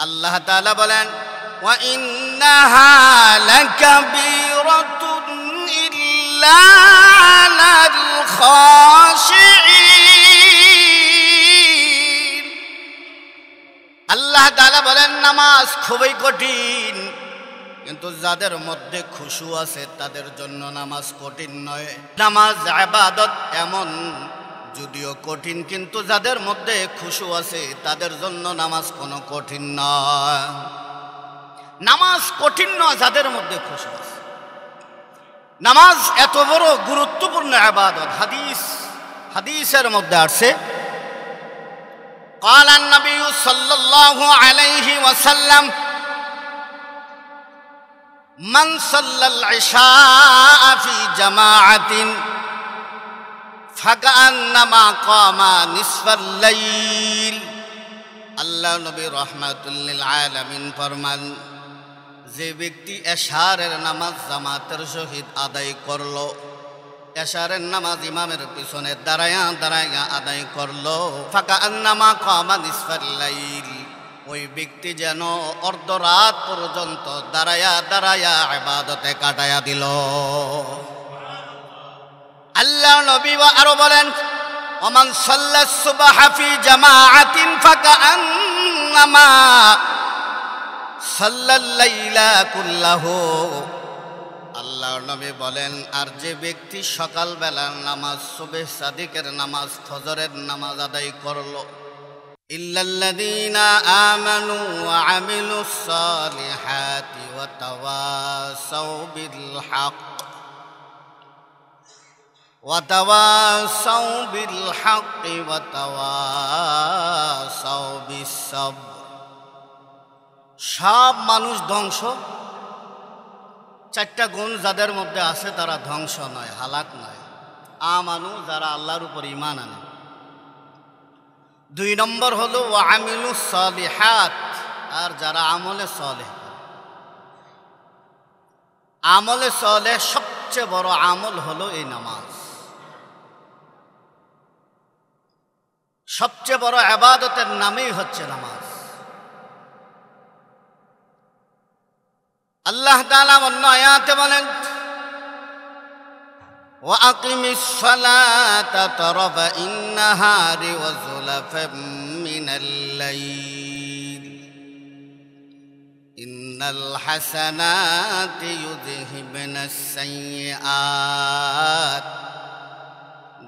আল্লাহ তাআলা বলেন ওয়া ইন্নাহা লাকাবীরাতুন ইল্লা আলাল খাশিঈন। আল্লাহ তাআলা বলেন নামাজ খুবই কঠিন, কিন্তু যাদের মধ্যে খুশু আছে তাদের জন্য নামাজ কঠিন নয়। নামাজ ইবাদত এমন, যদিও কঠিন, কিন্তু যাদের মধ্যে খুশু আছে তাদের জন্য নামাজ কোনো কঠিন নয়। নামাজ কঠিন নয় যাদের মধ্যে খুশু আছে। নামাজ এত বড় গুরুত্বপূর্ণ ইবাদত। হাদিসের মধ্যে আসছে قال النبي صلى الله عليه وسلم من صلى العشاء في جماعة فكأنما قام نصف الليل। আল্লাহ নবী রাহমাতুল লিল আলামিন ফরমান, যে ব্যক্তি এশারের নামাজ জামাতের সহিত আদায় করলো, এশারের নামাজ ইমামের পিছনে দাঁড়ায়া দাঁড়ায়া আদায় করলো, ফাকান্নামা কামা নিসফাল লাইল, ওই ব্যক্তি যেন অর্ধরাত পর্যন্ত দাঁড়ায়া দাঁড়ায়া ইবাদতে কাটায়া দিল। আল্লাহ নবী আরো বলেন ওমান সাল্লাস সুবহা ফি জামাআতিন ফাকান্নামা সাল্লাল লাইলা কুল্লাহু। আল্লাহ নবী বলেন, আর যে ব্যক্তি সকালবেলার নামাজ, সুবহ সাদিকের নামাজ, ফজরের নামাজ আদায় করলো, ইল্লাল্লাযীনা আমানু ওয়া আমিলুস সালিহাতি ওয়া তাওয়াসাউ বিল হক ওয়া তাওয়াসাউ বিল হক ওয়া তাওয়াসাউ বিস সাবর। সব মানুষ ধ্বংস, চারটা গুণ যাদের মধ্যে আছে তারা ধ্বংস নয়, হালাক নয়। আমানু, যারা আল্লাহর উপর ঈমান আনে। 2 নম্বর হলো ওয়া আমিলুস সালিহাত, আর যারা আমলে সালেহ। আমলে সালেহ সবচেয়ে বড় আমল হলো এই নামাজ। সবচেয়ে বড় ইবাদতের নামই হচ্ছে নামাজ। আল্লাহ তাআলা অন্য আয়াতে বলেন ওয়া আকিমিস সালাতা তারাফাইন নাহারি ওয়া যুলাফাম মিনাল লাইল ইন্নাল হাসানাতি ইউযহিবনাস সাইয়্যাত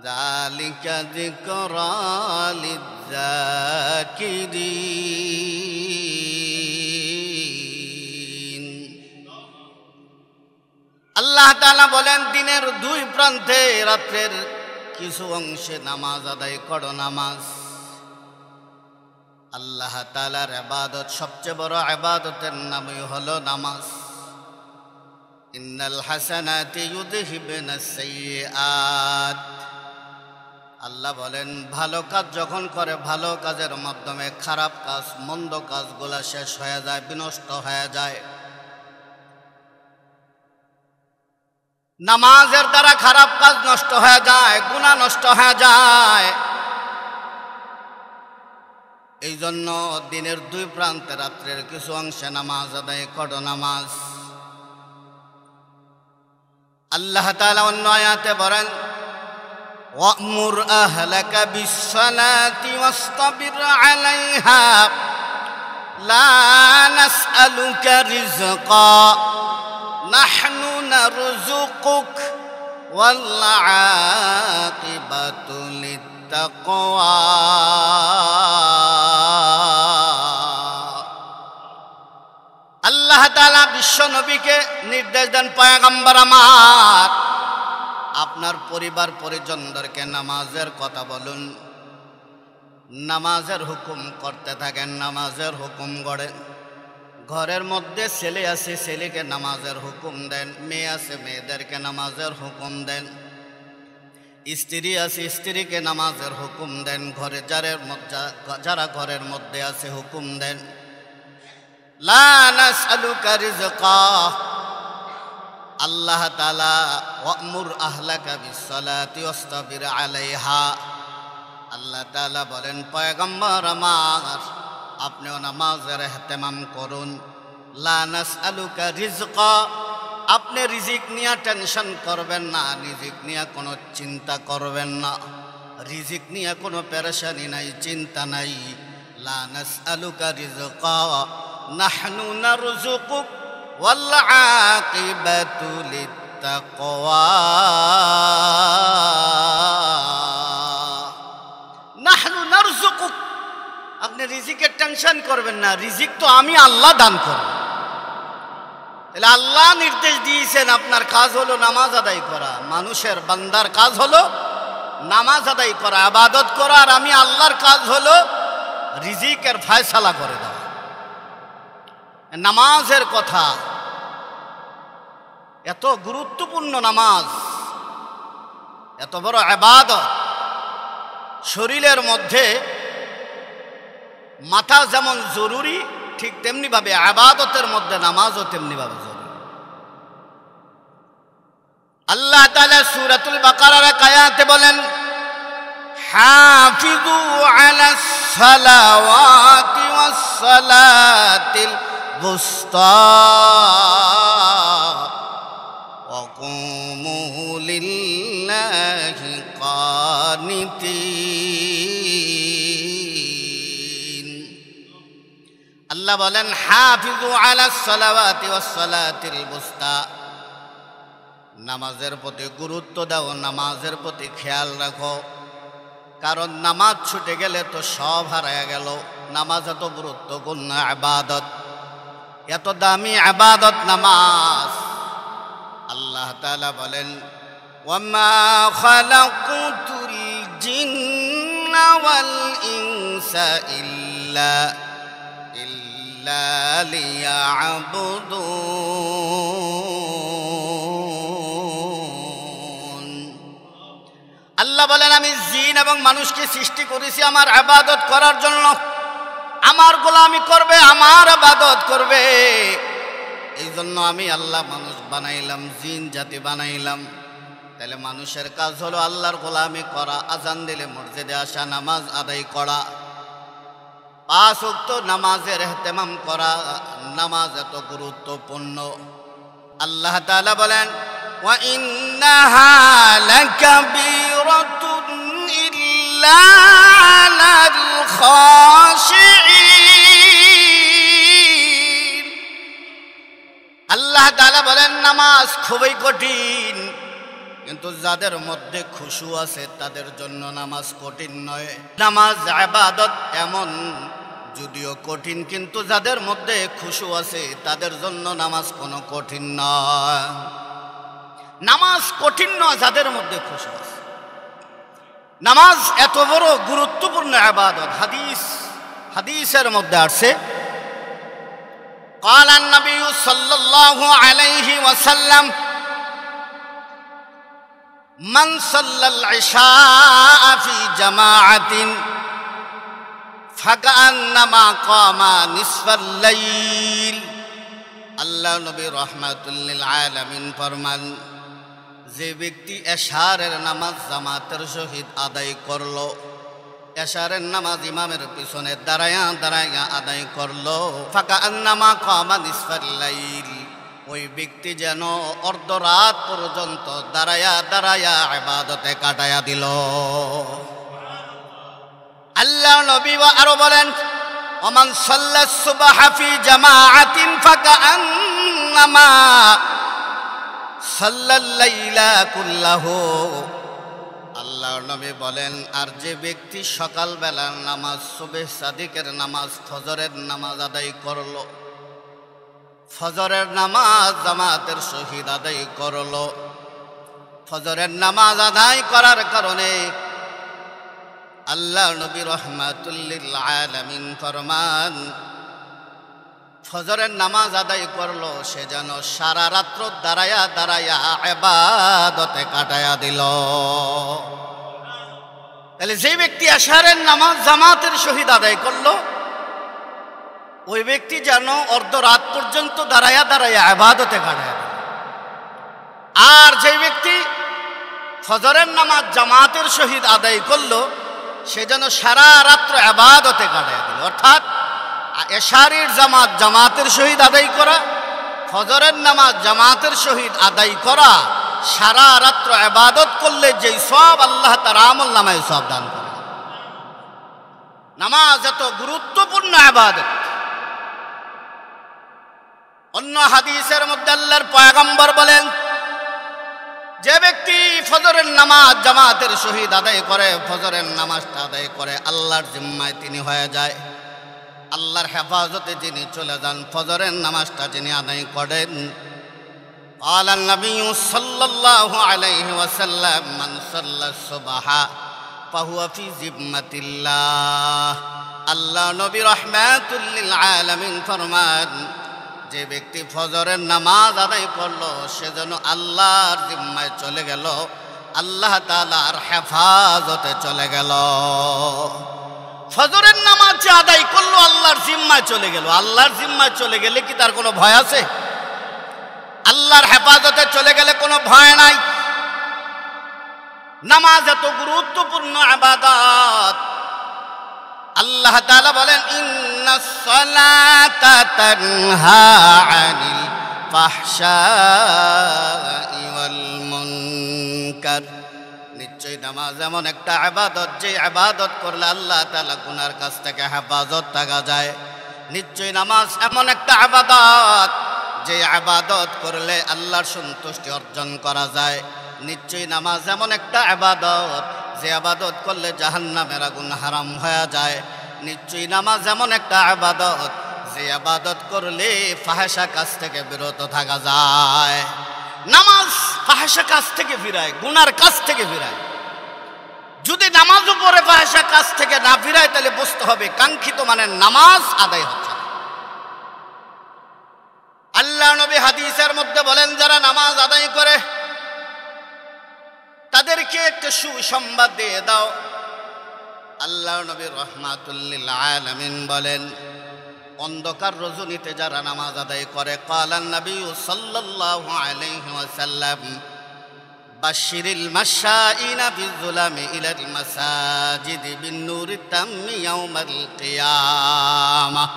যালিকা যিকরা লিয-যাকিরিন। আল্লাহ তাআলা বলেন দিনের 2 প্রান্তে রাত্রের কিছু অংশে নামাজ আদায় করো। নামাজ আল্লাহ তাআলার ইবাদত, সবচেয়ে বড় ইবাদতের নামই হলো নামাজ। ইন্নাল হাসানাতি ইউযহিবনাস সাইয়্যাত। আল্লাহ বলেন ভালো কাজ যখন করে, ভালো কাজের মাধ্যমে খারাপ কাজ, মন্দ কাজগুলা শেষ হয়ে যায়, বিনষ্ট হয়ে যায়। নামাজের দ্বারা খারাপ কাজ নষ্ট হয়ে যায়, গুনাহ নষ্ট হয়ে যায়। এই জন্য দিনের 2 প্রান্তে রাত্রের কিছু অংশে নামাজ আদায় করো। নামাজ আল্লাহ তাআলা অন্য আয়াতে বলেন ওয়া'মুর আহলাকা বিস-সালাতি ওয়াসতাবির আলাইহা লা নাসআলুকা রিজকা নাহনু নারযুকুক ওয়াল আকিবাতু লিত-তাকওয়া। আল্লাহ তাআলা বিশ্ব নবীকে নির্দেশ দেন, পয়গম্বর আমার, আপনার পরিবার পরিজনদেরকে নামাজের কথা বলুন, নামাজের হুকুম করতে থাকেন, নামাজের হুকুম গড়েন। ঘরের মধ্যে ছেলে আছে, ছেলেকে নামাজের হুকুম দেন। মেয়ে আছে, মেয়েদেরকে নামাজের হুকুম দেন। স্ত্রী আছে, স্ত্রীকে নামাজের হুকুম দেন। ঘরে যারা ঘরের মধ্যে আছে হুকুম দেন। লা নাসআলুকা রিজকা। আল্লাহ তাআলা ওয়া'মুর আহলাকা বিস-সালাতি ওয়াসতাবির আলাইহা। আল্লাহ তাআলা বলেন পয়গম্বর আমার, আপনিও নামাজের ইহতিমাম করুন। লা নাসআলুকা রিজকা, আপনি রিজিক নিয়ে টেনশন করবেন না, রিজিক নিয়ে কোনো চিন্তা করবেন না, রিজিক নিয়ে কোনো পেরেশানি নাই, চিন্তা নাই। লা নাসআলুকা রিজকা নাহনু নারযুকুক ওয়াল আকিবাতু লিত্তাকওয়া। নাহনু নারযুকুক, আপনি রিজিকের টেনশন করবেন না, রিজিক তো আমি আল্লাহ দান করব। তাহলে আল্লাহ নির্দেশ দিয়েছেন আপনার কাজ হলো নামাজ আদায় করা, মানুষের বান্দার কাজ হলো নামাজ আদায় করা, ইবাদত করা, আর আমি আল্লাহর কাজ হলো রিজিকের ফয়সালা করে দেওয়া। নামাজের কথা এত গুরুত্বপূর্ণ, নামাজ এত বড় ইবাদত। শরীরের মধ্যে মাথা যেমন জরুরি, ঠিক তেমনি ভাবে ইবাদতের মধ্যে নামাজও তেমনি ভাবে জরুরি। আল্লাহ তাআলা সূরাতুল বাকারার এক আয়াতে বলেন, হাফিজু আলাস সালাওয়াতি ওয়াস সালাতিল বুস্তা ওয়া কুমু লিল্লাহি কানিতিন। আল্লাহ বলেন, হাফিজু আলাস সালাওয়াতি ওয়াস সালাতিল বুস্তা, নামাজের প্রতি গুরুত্ব দাও, নামাজের প্রতি খেয়াল রাখো। কারণ নামাজ ছুটে গেলে তো সব হারায় গেল। নামাজ এত গুরুত্বপূর্ণ ইবাদত, এত দামি ইবাদত নামাজ। আল্লাহ তাআলা বলেন, ওয়ামা খালাকুতুল জিন্না ওয়াল ইনসা ইল্লা লিয়াবুদুন। আল্লাহ বলেন, আমি জিন এবং মানুষকে সৃষ্টি করেছি আমার ইবাদত করার জন্য, আমার গোলামি করবে, আমার ইবাদত করবে। এই জন্য আমি আল্লাহ মানুষ বানাইলাম, জিন জাতি বানাইলাম। তাহলে মানুষের কাজ হলো আল্লাহর গোলামি করা, আজান দিলে মসজিদে আসা, নামাজ আদায় করা, 5 ওয়াক্ত নামাজের ইহতিমাম করা। নামাজ এত গুরুত্বপূর্ণ। আল্লাহ তাআলা বলেন, ওয়া ইন্নাহা লাকাবীরাতুন ইল্লা আলাল খাশিঈন। আল্লাহ তাআলা বলেন, নামাজ খুবই কঠিন, কিন্তু যাদের মধ্যে খুশু আছে তাদের জন্য নামাজ কঠিন নয়। নামাজ ইবাদত এমন, যদিও কঠিন, কিন্তু যাদের মধ্যে খুশু আছে তাদের জন্য নামাজ কোনো কঠিন নয়। নামাজ কঠিন নয় যাদের মধ্যে খুশু আছে। নামাজ এত বড় গুরুত্বপূর্ণ ইবাদত। হাদিসের মধ্যে আসছে, قال النبي صلى الله عليه وسلم من صلى العشاء في جماعة فكأنما قام نصف الليل। আল্লাহ নবী রাহমাতুল লিল আলামিন ফরমান, যে ব্যক্তি এশারের নামাজ জামাতের সহিত আদায় করলো, এশারের নামাজ ইমামের পিছনে দাঁড়ায়া দাঁড়ায়া আদায় করলো, ফাকান্নামা কামা নিসফাল লাইল, ওই ব্যক্তি যেন অর্ধরাত পর্যন্ত দাঁড়ায়া দাঁড়ায়া ইবাদতে কাটায়া দিল। আল্লাহ নবী আরো বলেন, ওমান সাল্লাস সুবহা ফি জামাআতিন ফাকান্নামা সাল্লাল লাইলা কুল্লাহু। আল্লাহ নবী বলেন, আর যে ব্যক্তি সকালবেলার নামাজ, সুবহ সাদিকের নামাজ, ফজরের নামাজ আদায় করলো, ফজরের নামাজ জামাতের সহিত আদায় করলো, ফজরের নামাজ আদায় করার কারণে আল্লাহ নবী রাহমাতুল লিল আলামিন ফরমান, ফজরের নামাজ আদায় করলো, সে যেন সারা রাত্র দাঁড়ায়া দাঁড়ায়া ইবাদতে কাটায়া দিল। তাহলে যে ব্যক্তি এশারের নামাজ জামাতের সহিত আদায় করলো, ওই ব্যক্তি যেন অর্ধরাত পর্যন্ত দাঁড়ায়া দাঁড়ায়া ইবাদতে কাটায়া দিল। আর যে ব্যক্তি ফজরের নামাজ জামাতের সহিত আদায় করলো, সে যেন সারা রাত্র ইবাদতে কাটায়া দিল। অর্থাৎ এশারির জামাত জামাতের সহিত আদায় করা, ফজরের নামাজ জামাতের সহিত আদায় করা, সারা রাত্র ইবাদত করলে যেই সওয়াব আল্লাহ তার আমল নামায় সওয়াব দান করে। নামাজ এত গুরুত্বপূর্ণ ইবাদত। অন্য হাদিসের মধ্যে আল্লাহর পয়গম্বর বলেন, যে ব্যক্তি ফজরের নামাজ জামাতের সহিত আদায় করে, ফজরের নামাজটা আদায় করে, আল্লাহর জিম্মায় তিনি হয়ে যায়, আল্লাহর হেফাজতে যিনি চলে যান, ফজরের নামাজটা যিনি আদায় করেন। قال النبي صلى الله عليه وسلم من صلى الصبح فهو في ذمة الله। আল্লাহ নবী রাহমাতুল লিল আলামিন ফরমান, যে ব্যক্তি ফজরের নামাজ আদায় করলো সে যেন আল্লাহর জিম্মায় চলে গেল, আল্লাহ তাআলার হেফাজতে চলে গেল। ফজরের নামাজ যে আদায় করলো আল্লাহর জিম্মায় চলে গেল। আল্লাহর জিম্মায় চলে গেলে কি তার কোনো ভয় আছে? আল্লাহর হেফাজতে চলে গেলে কোনো ভয় নাই। নামাজ এত গুরুত্বপূর্ণ ইবাদত। আল্লাহ তাআলা বলেন, ইন্নাস সালাতা তানহা আনিল ফাহশাই ওয়াল মুনকার। নিশ্চয়ই নামাজ এমন একটা ইবাদত, যে ইবাদত করলে আল্লাহ তাআলা গুনার কাছ থেকে হেফাজত থাকা যায়। নিশ্চয়ই নামাজ এমন একটা ইবাদত, যে ইবাদত করলে আল্লাহর সন্তুষ্টি অর্জন করা যায়। নিশ্চয়ই নামাজ এমন একটা ইবাদত, যে ইবাদত করলে জাহান্নামের আগুন হারাম হয়ে যায়। নিশ্চয়ই নামাজ এমন একটা ইবাদত, যে ইবাদত করলে ফাহিশা কাজ থেকে বিরত থাকা যায়। নামাজ ফাহিশা কাজ থেকে ফিরায়, গুনার কাজ থেকে ফিরায়। যদি নামাজও পড়ে ফাহিশা কাজ থেকে না ফিরায়, তাহলে বুঝতে হবে কাঙ্ক্ষিত মানে নামাজ আদায় হচ্ছে। আল্লাহ নবী হাদিসের মধ্যে বলেন, যারা নামাজ আদায় করে তাদেরকে একটা সুসংবাদ দিয়ে দাও। আল্লাহ নবী রাহমাতুল লিল আলামিন বলেন, অন্ধকার রজনীতে যারা নামাজ আদায় করে, ক্বালান নবী সাল্লাল্লাহু আলাইহি ওয়াসাল্লাম, বাশশিরিল মাশাইনা বিযুলামি ইলাল মাসাজিদি বিন-নূরি তাম্মি ইয়াউমাল কিয়ামাহ।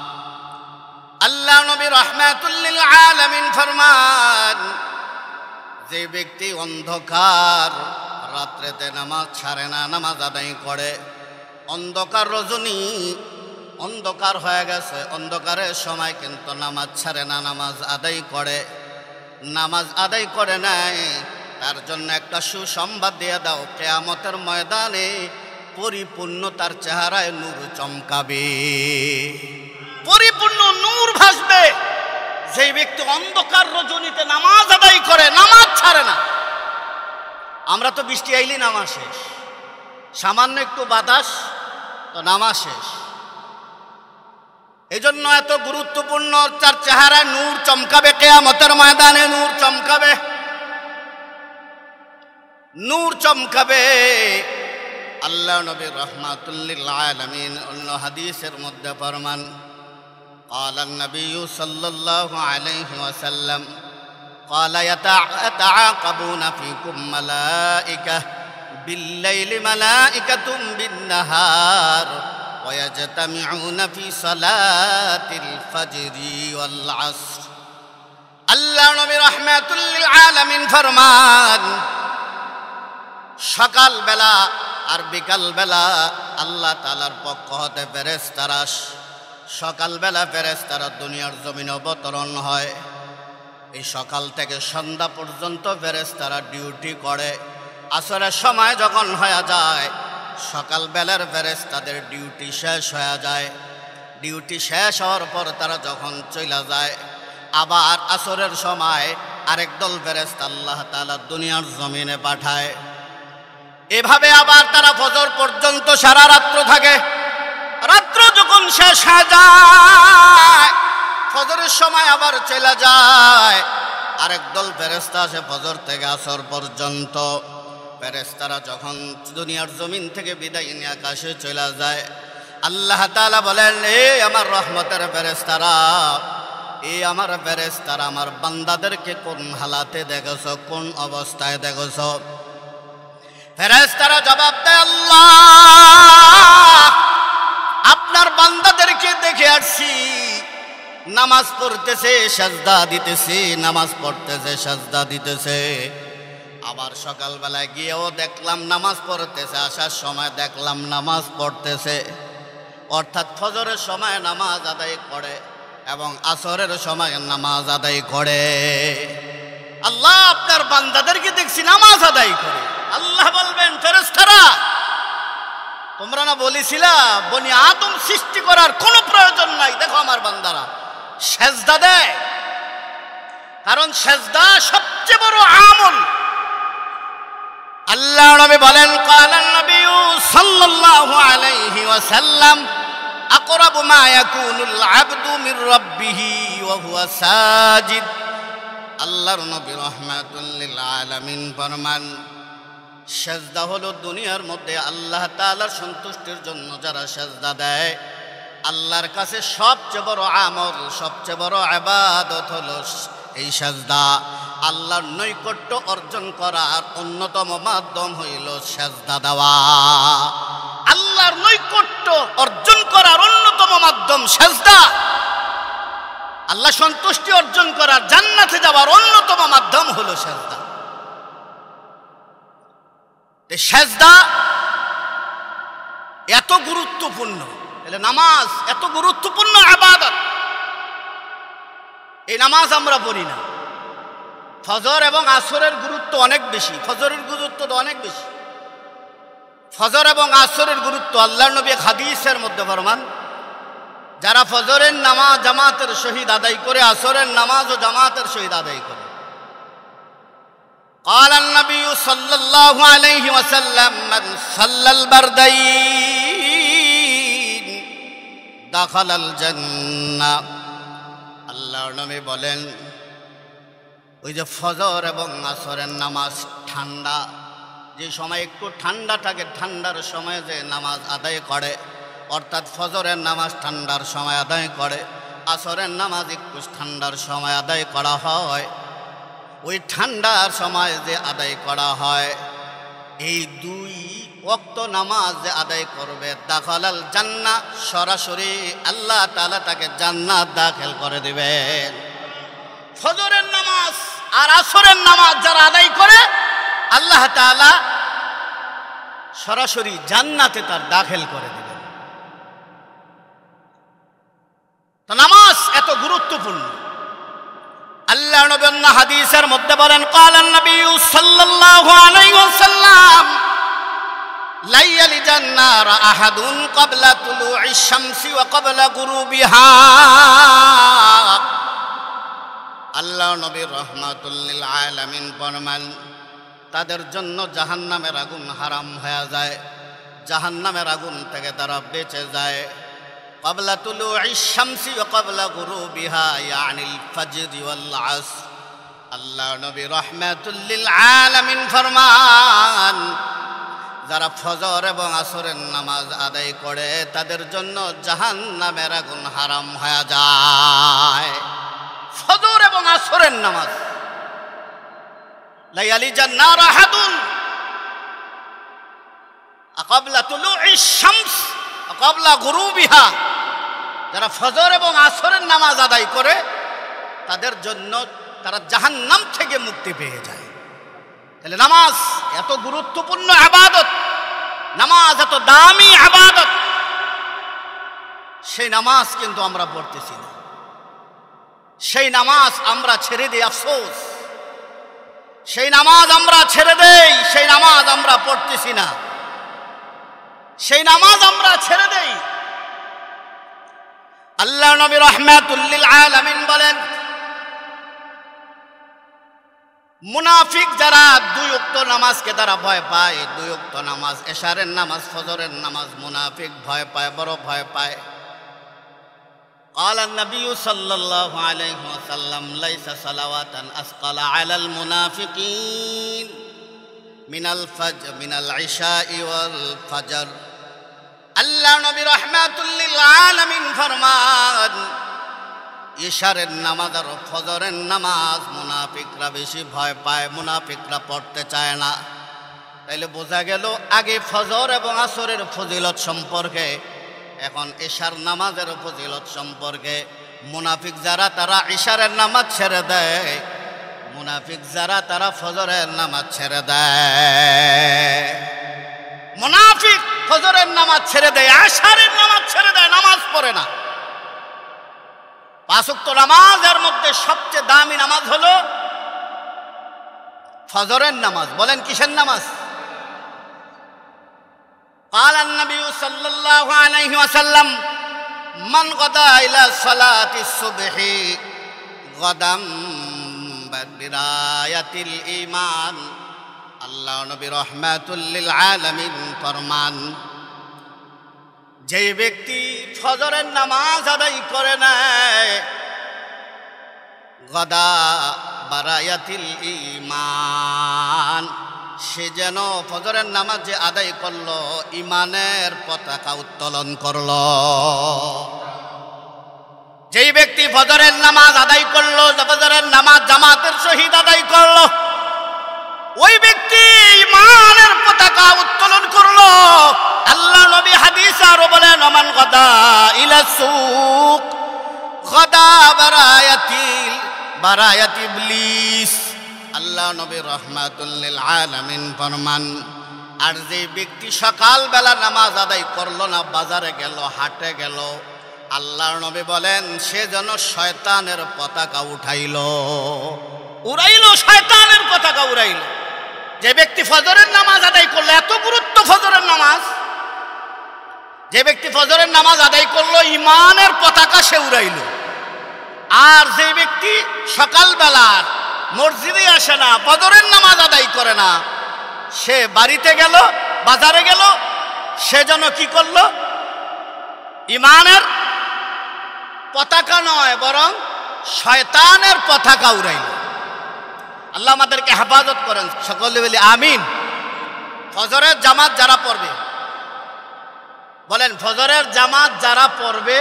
আল্লাহ নবী রাহমাতুল লিল আলামিন ফরমান, যে ব্যক্তি অন্ধকার রাত্রেতে নামাজ ছাড়ে না, নামাজ আদায় করে, অন্ধকার রজনী অন্ধকার হয়ে গেছে, অন্ধকারের সময় কিন্তু নামাজ ছাড়ে না, নামাজ আদায় করে নাই, তার জন্য একটা সুসংবাদ দিয়ে দাও, কিয়ামতের ময়দানে পরিপূর্ণ তার চেহারায় নূর চমকাবে, পরিপূর্ণ নূর ভাসবে। যেই ব্যক্তি অন্ধকার রজনীতে নামাজ আদায় করে, নামাজ ছাড়ে না। আমরা তো বৃষ্টি আইলি নামাজ শেষ, সামান্য একটু বাতাস তো নামাজ শেষ। এই জন্য এত গুরুত্বপূর্ণ, তার চেহারায় নূর চমকাবে, কিয়ামতের ময়দানে নূর চমকাবে। আল্লাহ নবী রাহমাতুল লিল আলামিন অন্য হাদিসের মধ্যে ফরমান, قال النبي صلى الله عليه وسلم قال يتعاقبون فيكم ملائكة بالليل ملائكة بالنهار ويجتمعون في صلاة الفجر والعصر। আল্লাহ নবী রাহমাতুল লিল আলামিন ফরমান, সকাল বেলা আর বিকাল বেলা আল্লাহ তাআলার পক্ষ হতে ফেরেশতারা, সকালবেলা ফেরেশতারা দুনিয়ার জমিনে অবতরণ হয়। এই সকাল থেকে সন্ধ্যা পর্যন্ত ফেরেশতারা ডিউটি করে। আসরের সময় যখন হয়ে যায়, সকালবেলার ফেরেশতাদের ডিউটি শেষ হয়ে যায়। ডিউটি শেষ হওয়ার পর তারা যখন চলে যায়, আবার আসরের সময় আরেক দল ফেরেশতা আল্লাহ তাআলা দুনিয়ার জমিনে পাঠায়। এভাবে আবার তারা ফজর পর্যন্ত সারা রাত্র থাকে। রাত্র যখন শেষ হয়ে যায়, ফজরের সময় আবার চলে যায়, আরেক দল ফেরেশতা আসে ফজর থেকে আসর পর্যন্ত। ফেরেশতারা যখন দুনিয়ার জমিন থেকে বিদায় নিয়ে আকাশে চলে যায়, আল্লাহ তাআলা বলেন, আমার রহমতের ফেরেশতারা, আমার বান্দাদেরকে কোন হালাতে দেখেছ, কোন অবস্থায় দেখেছ? ফেরেশতারা জবাব দেয়, আল্লাহ আপনার বান্দাদেরকে দেখে আসছি নামাজ পড়তেছে সাজদা দিতেছে, নামাজ পড়তেছে সাজদা দিতেছে। আবার সকালবেলায় গিয়েও দেখলাম নামাজ পড়তেছে, আসার সময় দেখলাম নামাজ পড়তেছে। অর্থাৎ ফজরের সময় নামাজ আদায় করে এবং আসরের সময় নামাজ আদায় করে। আল্লাহ আপনার বান্দাদেরকে দেখছি নামাজ আদায় করে। আল্লাহ বলবেন, ফেরেশতারা তোমরা না বলেছিলা বনি আদম সৃষ্টি করার কোনো প্রয়োজন নাই, দেখো আমার বান্দারা সেজদা দেয়। কারণ সেজদা সবচেয়ে বড় আমল। আল্লাহ নবী বলেন, ক্বালান নবী সাল্লাল্লাহু আলাইহি ওয়াসাল্লাম, আকরাবু মা ইয়াকুনুল আবদু মির রাব্বিহি ওয়া হুয়া সাজিদ। আল্লাহর নবী রাহমাতুল লিল আলামিন ফরমান, সেজদা হলো দুনিয়ার মধ্যে আল্লাহ তাআলার সন্তুষ্টির জন্য যারা সেজদা দেয়, আল্লাহর কাছে সবচেয়ে বড় আমল, সবচেয়ে বড় ইবাদত হলো এই সেজদা। আল্লাহর নৈকট্য অর্জন করার অন্যতম মাধ্যম হইল সেজদা দেওয়া। আল্লাহর নৈকট্য অর্জন করার অন্যতম মাধ্যম সেজদা। আল্লাহ সন্তুষ্টি অর্জন করার, জান্নাতে যাওয়ার অন্যতম মাধ্যম হলো সেজদা। সেজদা এত গুরুত্বপূর্ণ, তাহলে নামাজ এত গুরুত্বপূর্ণ ইবাদত। এই নামাজ আমরা পড়ি না। ফজর এবং আসরের গুরুত্ব অনেক বেশি, ফজরের গুরুত্ব তো অনেক বেশি। ফজর এবং আসরের গুরুত্ব আল্লাহর নবী হাদিসের মধ্যে ফরমান, যারা ফজরের নামাজ জামাতের সহিত আদায় করে, আসরের নামাজও জামাতের সহিত আদায় করে, قال النبي صلى الله عليه وسلم من صلى البردين دخل الجنة। আল্লাহর নবী বলেন, ওই যে ফজর এবং আসরের নামাজ ঠান্ডা, যে সময় একটু ঠান্ডা থাকে, ঠান্ডার সময় যে নামাজ আদায় করে, অর্থাৎ ফজরের নামাজ ঠান্ডার সময় আদায় করে, আসরের নামাজ একটু ঠান্ডার সময় আদায় করা হয়। ওই ঠান্ডার সময় যে আদায় করা হয়, এই দুই ওয়াক্ত নামাজ যে আদায় করবে, দাখালাল জান্নাহ, সরাসরি আল্লাহ তাআলা তাকে জান্নাত দাখিল করে দিবেন। ফজরের নামাজ আর আসরের নামাজ যারা আদায় করে, আল্লাহ তাআলা সরাসরি জান্নাতে তার দাখিল করে দিবেন। তো নামাজ এত গুরুত্বপূর্ণ। আল্লাহ নবী হাদিসের মধ্যে বলেন, ক্বালান নবী সাল্লাল্লাহু আলাইহি ওয়াসাল্লাম, লা ইয়ালিজান নার আহাদুন ক্বাবলা তুলুইশ শামসি ওয়া ক্বাবলা গুরুবিহা। আল্লাহ নবী রাহমাতুল লিল আলামিন ফরমান, তাদের জন্য জাহান্নামের আগুন হারাম হয়ে যায়, জাহান্নামের আগুন থেকে তারা বেঁচে যায়। ক্বাবলা তুলুইশ শামসি ওয়া ক্বাবলা গুরুবিহা, ইয়ানিল ফজর ওয়াল আসর। আল্লাহ নবী রাহমাতুল লিল আলামিন ফরমান, যারা ফজর এবং আসরের নামাজ আদায় করে, তাদের জন্য জাহান্নামের আগুন হারাম হয়ে যায়। ফজর এবং আসরের নামাজ, লা ইয়ালিজান নার আহাদুন ক্বাবলা তুলুইশ শামস ওয়া ক্বাবলা গুরুবিহা। যারা ফজর এবং আসরের নামাজ আদায় করে, তাদের জন্য তারা জাহান্নাম থেকে মুক্তি পেয়ে যায়। তাহলে নামাজ এত গুরুত্বপূর্ণ ইবাদত, নামাজ এত দামি ইবাদত, সেই নামাজ কিন্তু আমরা পড়তেছি না। সেই নামাজ আমরা ছেড়ে দিই, আফসোস। সেই নামাজ আমরা ছেড়ে দেই, সেই নামাজ আমরা পড়তেছি না, সেই নামাজ আমরা ছেড়ে দেই। আল্লাহ নবী রাহমাতুল লিল আলামিন বলেন, মুনাফিক যারা দুই ওয়াক্ত নামাজকে তারা ভয় পায়, দুই ওয়াক্ত নামাজ, এশারের নামাজ, ফজরের নামাজ, মুনাফিক ভয় পায়, বড় ভয় পায়। قال النبي صلى الله عليه وسلم ليس صلوات أثقل على المنافقين من العشاء والفجر। আল্লাহ নবী রাহমাতুল লিল আলামিন ফরমান, ইশারের নামাজ আর ফজরের নামাজ মুনাফিকরা বেশি ভয় পায়, মুনাফিকরা পড়তে চায় না। তাইলে বোঝা গেল, আগে ফজর এবং আসরের ফজিলত সম্পর্কে এখন ইশার নামাজের ফজিলত সম্পর্কে। মুনাফিক যারা তারা ইশারের নামাজ ছেড়ে দেয়, মুনাফিক যারা তারা ফজরের নামাজ ছেড়ে দেয়। মুনাফিক ফজরের নামাজ ছেড়ে দেয়, ইশারের নামাজ ছেড়ে দেয়, নামাজ পড়ে না। পাঁচ ওয়াক্ত নামাজের মধ্যে সবচেয়ে দামি নামাজ হলো ফজরের নামাজ। বলেন কিসের নামাজ? قال النبي صلى الله عليه وسلم من غدا إلى صلاة الصبح غدا براية الإيمان। আল্লাহ নবী রহমাতুল লিল আলামিন ফরমান, যে ব্যক্তি ফজরের নামাজ আদায় করে নেয়, গদা বারায়াতিল ঈমান, সে যেন ফজরের নামাজ যে আদায় করলো ঈমানের পতাকা উত্তোলন করলো। যেই ব্যক্তি ফজরের নামাজ আদায় করলো, ফজরের নামাজ জামাতের সহিত আদায় করলো, ওই ব্যক্তি ঈমানের পতাকা উত্তোলন করলো। আল্লাহ নবী হাদিসে আরো বলেন, মান গদা ইলা সুক গদা বারায়াতি ইবলিস। আল্লাহ নবী রহমাতুল লিল আলামিন ফরমান, আর যে ব্যক্তি সকালবেলা নামাজ আদায় করলো না, বাজারে গেল, হাটে গেল, আল্লাহর নবী বলেন সে যেন শয়তানের পতাকা উড়াইলো, শয়তানের পতাকা উড়াইলো। যে ব্যক্তি ফজরের নামাজ আদায় করলো, এত গুরুত্ব ফজরের নামাজ, যে ব্যক্তি ফজরের নামাজ আদায় করলো ঈমানের পতাকা সে উড়াইলো। আর যে ব্যক্তি সকালবেলা মসজিদে আসে না, ফজরের নামাজ আদায় করে না, সে বাড়িতে গেল, বাজারে গেল, সে যেন কি করলো? ঈমানের পতাকা নয়, বরং শয়তানের পতাকা উড়াইল। আল্লাহ আমাদেরকে হেফাজত করেন, সকলে বলি আমিন। ফজরের জামাত যারা পড়বে, বলেন ফজরের জামাত যারা পড়বে,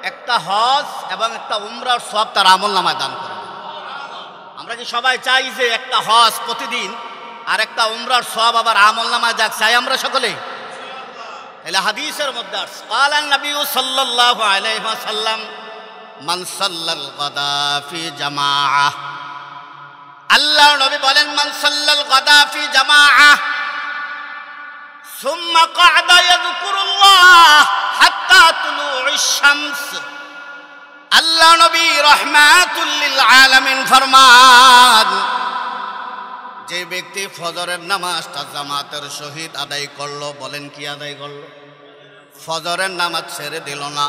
একটা হজ এবং একটা উমরার সওয়াব তার আমলনামায় দান করবে। আমরা কি সবাই চাই যে একটা হজ প্রতিদিন আর একটা উমরার সওয়াব আবার আমলনামায় যাক? চাই আমরা সকলে? তাহলে হাদিসের মধ্যে আসছে, ক্বালান নবী সাল্লাল্লাহু আলাইহি ওয়াসাল্লাম মান সাল্লাল গাদা ফি জামাআহ। আল্লাহর নবী বলেন, মান সাল্লাল গাদা ফি জামাআহ সুম্মা ক্বাদা ইয়াযকুরুল্লাহ হাত্তা তুলুইশ শামস। আল্লাহ নবী রহমাতুল লিল আলামিন ফরমান, যে ব্যক্তি ফজরের নামাজটা জামাতের সহিত আদায় করলো, বলেন কি আদায় করলো? ফজরের নামাজ ছেড়ে দিল না।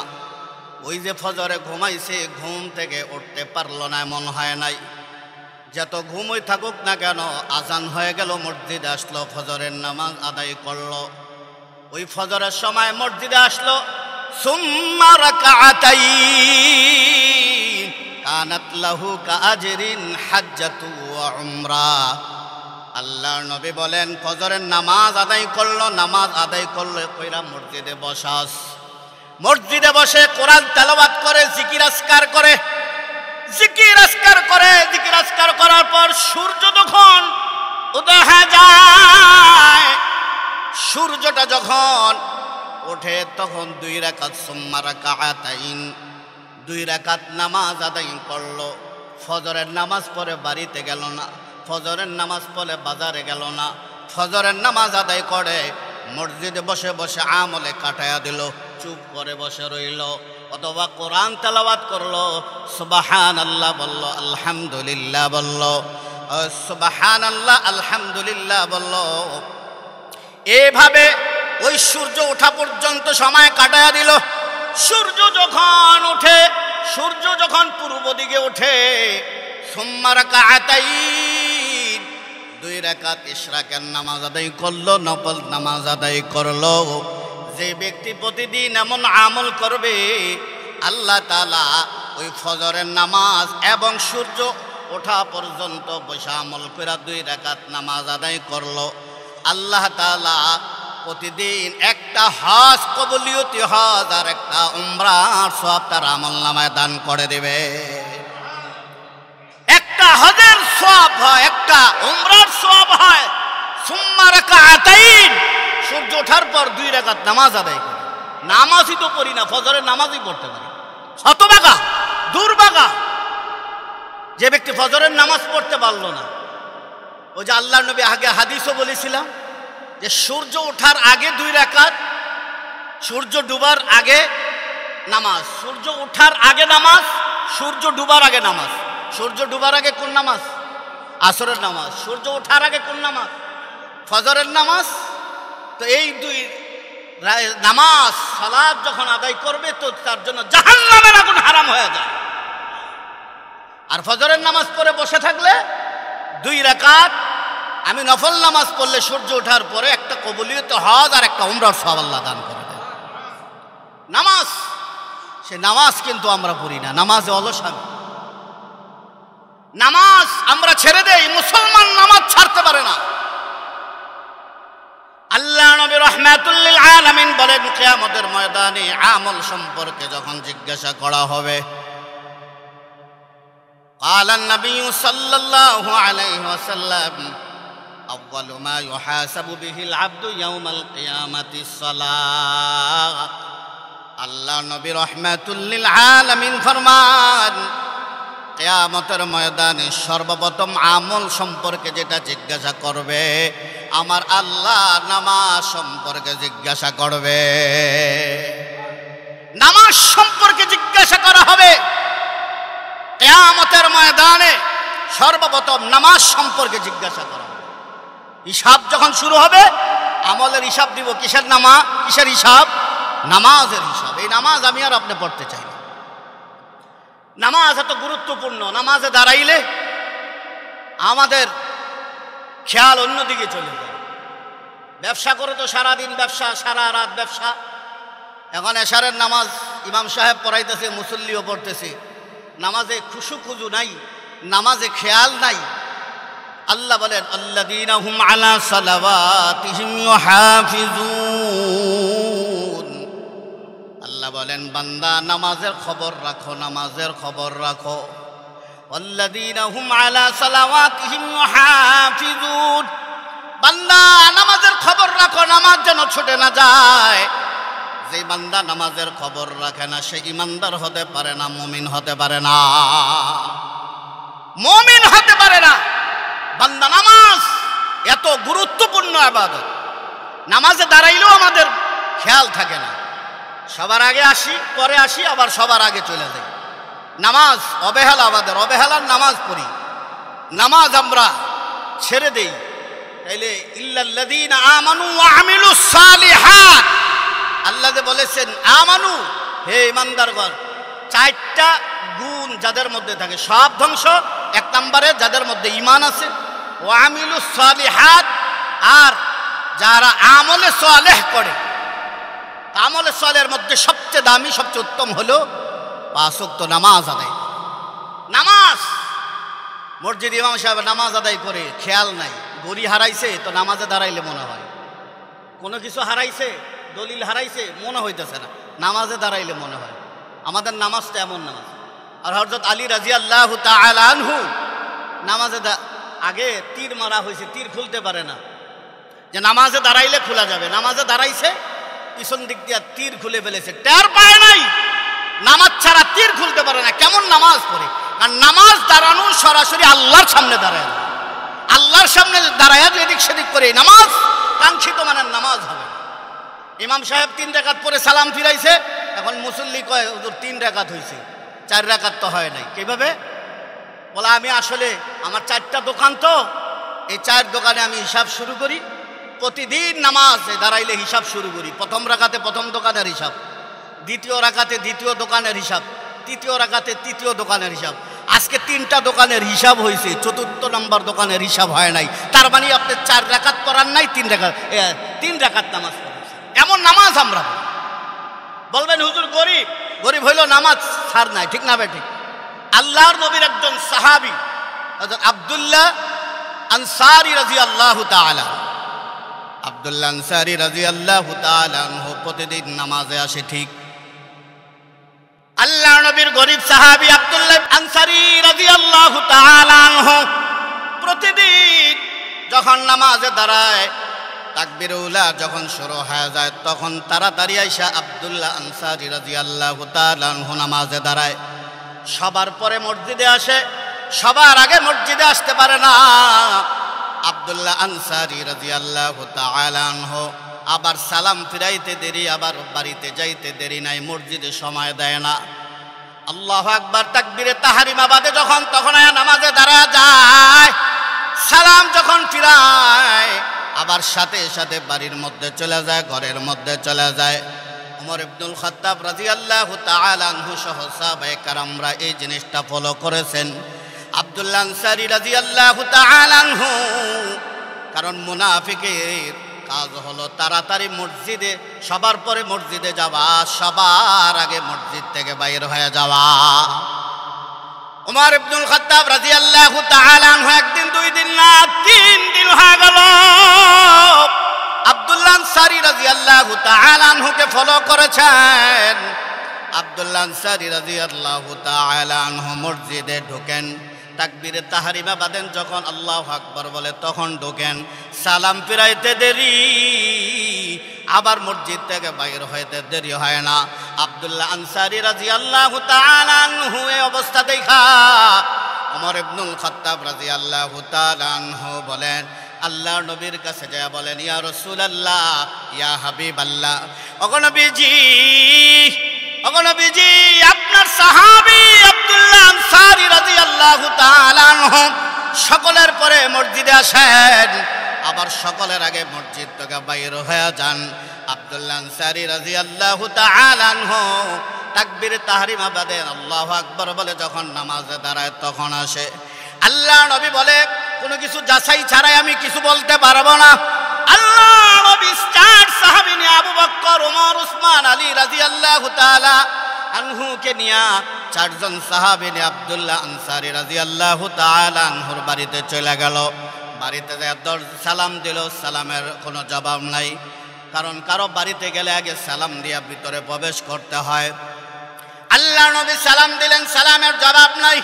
ওই যে ফজরে ঘুমাইছে, ঘুম থেকে উঠতে পারলো না, এমন হয় নাই। যত ঘুমই থাকুক না কেন, আজান হয়ে গেল, মসজিদে আসলো, ফজরের নামাজ আদায় করলো। ওই ফজরের সময় মসজিদে আসলো, সুম্মা রাকাআতাইন কানাত লাহু কাআজরিন হাজ্জাতু ওয়া উমরা। আল্লাহর নবী বলেন, ফজরের নামাজ আদায় করলো, নামাজ আদায় করলো কইরা মসজিদে বসাস, মসজিদে বসে কোরআন তেলাওয়াত করে, জিকির আজকার করে, জিকির আজকার করে, জিকির আজকার করার পর সূর্য যখন উদয় হয়ে যায়, সূর্যটা যখন ওঠে, তখন 2 রাকাত সুম্মা রাকাআতাইন, 2 রাকাত নামাজ আদায় করলো। ফজরের নামাজ পড়ে বাড়িতে গেল না, ফজরের নামাজ পড়ে বাজারে গেল না, ফজরের নামাজ আদায় করে মসজিদে বসে বসে আমলে কাটায়া দিল, চুপ করে বসে রইল, অথবা কোরআন তেলাওয়াত করলো, সুবহানাল্লাহ বলল, আলহামদুলিল্লাহ বলল, সুবহানাল্লাহ আলহামদুলিল্লাহ বলল। এভাবে ওই সূর্য ওঠা পর্যন্ত সময় কাটায়া দিল। সূর্য যখন ওঠে, সূর্য যখন পূর্ব দিকে ওঠে, সুম্মা রাকাআতাইন, 2 রাকাত ইশরাকের নামাজ আদায় করলো, নফল নামাজ আদায় করলো। যে ব্যক্তি প্রতিদিন এমন আমল করবে, আল্লাহ তাআলা ওই ফজরের নামাজ এবং সূর্য ওঠা পর্যন্ত বসে আমল করে 2 রাকাত নামাজ আদায় করলো, আল্লাহ তাআলা প্রতিদিন একটা হজ, কবুলিয়তি হজ আর একটা উমরার সওয়াব তার আমলনামায় দান করে দেবে। একটা হজের সওয়াব হয়, একটা উমরার সওয়াব হয়। সুম্মা রাকাআতাইন, সূর্য ওঠার পর 2 রাকাত নামাজ আদায় করে, নামাজই তো পড়ি না, ফজরের নামাজই পড়তে পারি। হতভাগা, দুর্ভাগা যে ব্যক্তি ফজরের নামাজ পড়তে পারলো না। ওই যে আল্লাহর নবী আগে হাদিসও বলেছিলাম যে সূর্য ওঠার আগে 2 রাকাত, সূর্য ডুবার আগে নামাজ, সূর্য ওঠার আগে নামাজ, সূর্য ডুবার আগে নামাজ। সূর্য ডুবার আগে কোন নামাজ? আসরের নামাজ। সূর্য ওঠার আগে কোন নামাজ? ফজরের নামাজ। তো এই 2 নামাজ সালাত যখন আদায় করবে তো তার জন্য জাহান্নামের আগুন হারাম হয়ে যায়। আর ফজরের নামাজ পড়ে বসে থাকলে 2 রাকাত আমি নফল নামাজ পড়লে সূর্য ওঠার পরে একটা কবুলিয়ত হজ আর একটা উমরার সওয়াব আল্লাহ দান করে দেয়। নামাজ, সে নামাজ কিন্তু আমরা পড়ি না, নামাজে অলসামি। নামাজ আমরা ছেড়ে দেই, মুসলমান নামাজ ছাড়তে পারে না। আল্লাহ নবী রাহমাতুল লিল আলামিন বলেন, কিয়ামতের ময়দানে আমল সম্পর্কে যখন জিজ্ঞাসা করা হবে, قال النبي صلى الله عليه وسلم أول ما يحاسب به العبد يوم القيامة الصلاة। আল্লাহ নবী রাহমাতুল লিল আলামিন ফরমান, কিয়ামতের ময়দানে সর্বপ্রথম আমল সম্পর্কে যেটা জিজ্ঞাসা করবে, আমার আল্লাহ নামাজ সম্পর্কে জিজ্ঞাসা করবে। নামাজ সম্পর্কে জিজ্ঞাসা করা হবে কিয়ামতের ময়দানে, সর্বপ্রথম নামাজ সম্পর্কে জিজ্ঞাসা করা হবে। হিসাব যখন শুরু হবে, আমলের হিসাব দিব। কিসের নামাজ? কিসের হিসাব? নামাজের হিসাব। এই নামাজ আমি আর আপনি পড়তে চাই না। নামাজ এত গুরুত্বপূর্ণ, নামাজে দাঁড়াইলে আমাদের খেয়াল অন্যদিকে চলে যায়। ব্যবসা করে তো সারাদিন ব্যবসা, সারা রাত ব্যবসা। এখন এশারের নামাজ ইমাম সাহেব পড়াইতেছে, মুসল্লিও পড়তেছে, নামাজে খুশু নাই, নামাজে খেয়াল নাই। আল্লাহ বলেন, আল্লাযীনা হুম আলা সালাওয়াতিহিম ইউহাফিজুন। আল্লাহ বলেন, বান্দা নামাজের খবর রাখো, নামাজের খবর রাখো। আল্লাযীনা হুম আলা সালাওয়াতিহিম ইউহাফিজুন, বান্দা নামাজের খবর রাখো, নামাজ যেন ছুটে না যায়। যে বান্দা নামাজের খবর রাখে না, সে ইমানদার হতে পারে না, মুমিন হতে পারে না, মুমিন হতে পারে না। বান্দা নামাজ এত গুরুত্বপূর্ণ ইবাদত, নামাজে দাঁড়াইলেও আমাদের খেয়াল থাকে না। সবার আগে আসি, পরে আসি, আবার সবার আগে চলে যাই। নামাজ অবহেলা, আমাদের অবহেলার নামাজ পড়ি, নামাজ আমরা ছেড়ে দেই। তাইলে ইল্লাল্লাযীনা আমানু ওয়া আমিলুস সালিহাত, আল্লাহ যে বলেছেন আমানু, হে ইমানদারগণ, 4টা গুণ যাদের মধ্যে থাকে সব ধ্বংস। 1 নম্বরে যাদের মধ্যে ঈমান আছে, ওয়া আমিলুস সালিহাত, আর যারা আমলে সালেহ করে। আমলে সালেহের মধ্যে সবচেয়ে দামি, সবচেয়ে উত্তম হলো 5 ওয়াক্ত নামাজ আদায়। নামাজ, মসজিদ ইমাম সাহেব নামাজ আদায় করে, খেয়াল নাই, গড়ি হারাইছে তো নামাজে দাঁড়াইলে মনে হয় কোনো কিছু হারাইছে, দলিল হারাইছে মনে হইতেছে না, নামাজে দাঁড়াইলে মনে হয়। আমাদের নামাজটা এমন নামাজ। আর হযরত আলী রাদিয়াল্লাহু তাআলা আনহু নামাজে আগে তীর মারা হয়েছে, তীর খুলতে পারে না, যে নামাজে দাঁড়াইলে খোলা যাবে। নামাজে দাঁড়াইছে, পিছন দিক দিয়ে তীর খুলে ফেলেছে, টের পায় নাই। নামাজ ছাড়া তীর খুলতে পারে না, কেমন নামাজ পড়ে। আর নামাজ দাঁড়ানো সরাসরি আল্লাহর সামনে দাঁড়ায়, আল্লাহর সামনে দাঁড়ায় এদিক সেদিক করে নামাজ কাঙ্ক্ষিত মানের নামাজ হবে। ইমাম সাহেব 3 রাকাত পরে সালাম ফিরাইছে, এখন মুসল্লি কয় হুজুর 3 রাকাত হয়েছে, 4 রাকাত তো হয় নাই। কিভাবে? বলে আমি আসলে আমার 4টা দোকান, তো এই 4 দোকানে আমি হিসাব শুরু করি। প্রতিদিন নামাজে দাঁড়াইলে হিসাব শুরু করি। 1ম রাকাতে 1ম দোকানের হিসাব, 2য় রাকাতে 2য় দোকানের হিসাব, 3য় রাকাতে 3য় দোকানের হিসাব। আজকে 3টা দোকানের হিসাব হয়েছে, 4র্থ নম্বর দোকানের হিসাব হয় নাই। তার মানে আপনি 4 রাকাত পড়ার নাই, 3 রাকাত নামাজ পড়েছে। এমন নামাজ আমরা বলবেন হুজুর গরিব, গরিব হইল নামাজ ছাড় নাই, ঠিক না ভাই? ঠিক। আল্লাহর নবীর একজন সাহাবী হযরত আব্দুল্লাহ আনসারী রাদিয়াল্লাহু তাআলা, আব্দুল্লাহ আনসারী রাদিয়াল্লাহু তাআলা আনহু প্রতিদিন নামাজে আসে। ঠিক আল্লাহ নবীর গরিব সাহাবী আব্দুল্লাহ আনসারী রাদিয়াল্লাহু তাআলা আনহু প্রতিদিন যখন নামাজে দাঁড়ায় তাকবীর উলা যখন শুরু হয়ে যায় তখন তাড়াতাড়ি আইসা আব্দুল্লাহ আনসারী রাদিয়াল্লাহু তাআলা আনহু নামাজে দাঁড়ায়। সবার পরে মসজিদে আসে, সবার আগে মসজিদে আসতে পারে না। আব্দুল্লাহ আনসারী রাদিয়াল্লাহু তাআলা আনহু আবার সালাম ফিরাইতে দেরি, আবার বাড়িতে যাইতে দেরি নাই, মসজিদে সময় দেয় না। আল্লাহু আকবার তাকবীরে তাহরিমা বাদে যখন তখন আয়া নামাজে দাঁড়া যায়, সালাম যখন ফিরায় আবার সাথে সাথে বাড়ির মধ্যে চলে যায়, ঘরের মধ্যে চলে যায়। ওমর ইবনুল খাত্তাব রাদিয়াল্লাহু তাআলা আনহু সহ সাহাবায়ে কেরামরা এই জিনিসটা ফলো করেছেন। আব্দুল্লাহ আনসারী রাদিয়াল্লাহু তাআলা আনহু, কারণ মুনাফিকের কাজ হলো তাড়াতাড়ি মসজিদে, সবার পরে মসজিদে যাওয়া, সবার আগে মসজিদ থেকে বাইর হয়ে যাওয়া। ওমর ইবনুল খাত্তাব রাদিয়াল্লাহু তাআলা আনহু একদিন, দুই দিন না, 3 দিন হয়ে গেল আব্দুল্লাহ আনসারী রাদিয়াল্লাহু তাআলা আনহুকে ফলো করেছেন। আব্দুল্লাহ আনসারী রাদিয়াল্লাহু তাআলা আনহু মসজিদে ঢোকেন, তাকবীরে তাহরিমা বাঁধেন, যখন আল্লাহু আকবার বলে তখন ঢোকেন। সালাম ফিরাইতে দেরি, আবার মসজিদ থেকে বাইর হইতে দেরি হয় না। আব্দুল্লাহ আনসারী রাদিয়াল্লাহু তাআলা আনহু এই অবস্থা দেখা ওমর ইবনুল খাত্তাব রাদিয়াল্লাহু তাআলা আনহু বলেন, আল্লাহর নবীর কাছে যায় বলেন, ইয়া রাসূলুল্লাহ, ইয়া হাবিবাল্লাহ, ওগো নবীজি, ওগো নবীজি, আপনার সাহাবী আব্দুল্লাহ আনসারী রাদিয়াল্লাহু তাআলা আনহু সকলের পরে মসজিদে আসেন, আবার সকলের আগে মসজিদ থেকে বাইর হয়ে যান। আব্দুল্লাহ আনসারী রাদিয়াল্লাহু তাআলা আনহু তাকবীর তাহরিমা বাদে আল্লাহু আকবার বলে যখন নামাজে দাঁড়ায় তখন আসে। আল্লাহ নবী বলে, কোনো কিছু যাচাই ছাড়াই আমি কিছু বলতে পারবো না। আল্লাহ নবী 4 সাহাবী নিয়ে আবু বকর, ওমর, উসমান, আলী রাদিয়াল্লাহু তাআলা আনহুকে নিয়ে 4 জন সাহাবী নিয়ে আব্দুল্লাহ আনসারী রাদিয়াল্লাহু তাআলা আনহুর বাড়িতে চলে গেল। বাড়িতে যায় সালাম দিল, সালামের কোনো জবাব নাই, কারণ কারো বাড়িতে গেলে আগে সালাম দিয়ে ভিতরে প্রবেশ করতে হয়। আল্লাহ নবী সালাম দিলেন, সালামের জবাব নাই।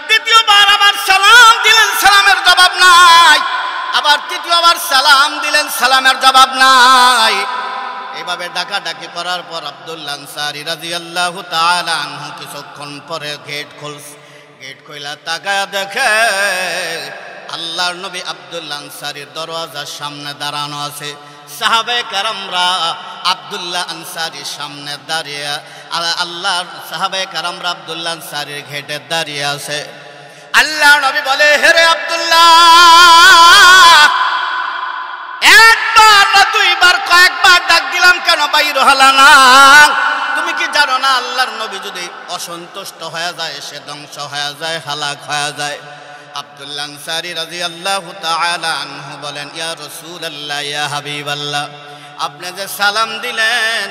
দ্বিতীয়বার আবার সালাম দিলেন, সালামের জবাব নাই। আবার তৃতীয়বার সালাম দিলেন, সালামের জবাব নাই। এইভাবে ডাকাডাকি করার পর আব্দুল্লাহ আনসারী রাদিয়াল্লাহু তাআলা আনহু কিছুক্ষণ পরে গেট খুইলা তাকায়া দেখে আল্লাহর নবী আব্দুল্লাহ আনসারীর দরওয়াজার সামনে দাঁড়ানো আছে। সাহাবায়ে কেরামরা আব্দুল্লাহ আনসারীর সামনে দাঁড়িয়ে, আল্লাহর সাহাবায়ে কেরামরা আব্দুল্লাহ আনসারীর গেটে দাঁড়িয়ে আছে। আল্লাহ নবী বলে, হেরে আব্দুল্লাহ, একবার না দুইবার, কয়েকবার ডাক দিলাম, কেন বাইর হলা না? তুমি কি জানো না আল্লাহর নবী যদি অসন্তুষ্ট হয়ে যায়, সে ধ্বংস হয়ে যায়, হালাক হয়ে যায়। আব্দুল্লাহ আনসারী রাদিয়াল্লাহু তাআলা আনহু বলেন, ইয়া রাসূলুল্লাহ, ইয়া হাবিবাল্লাহ, আপনি যে সালাম দিলেন,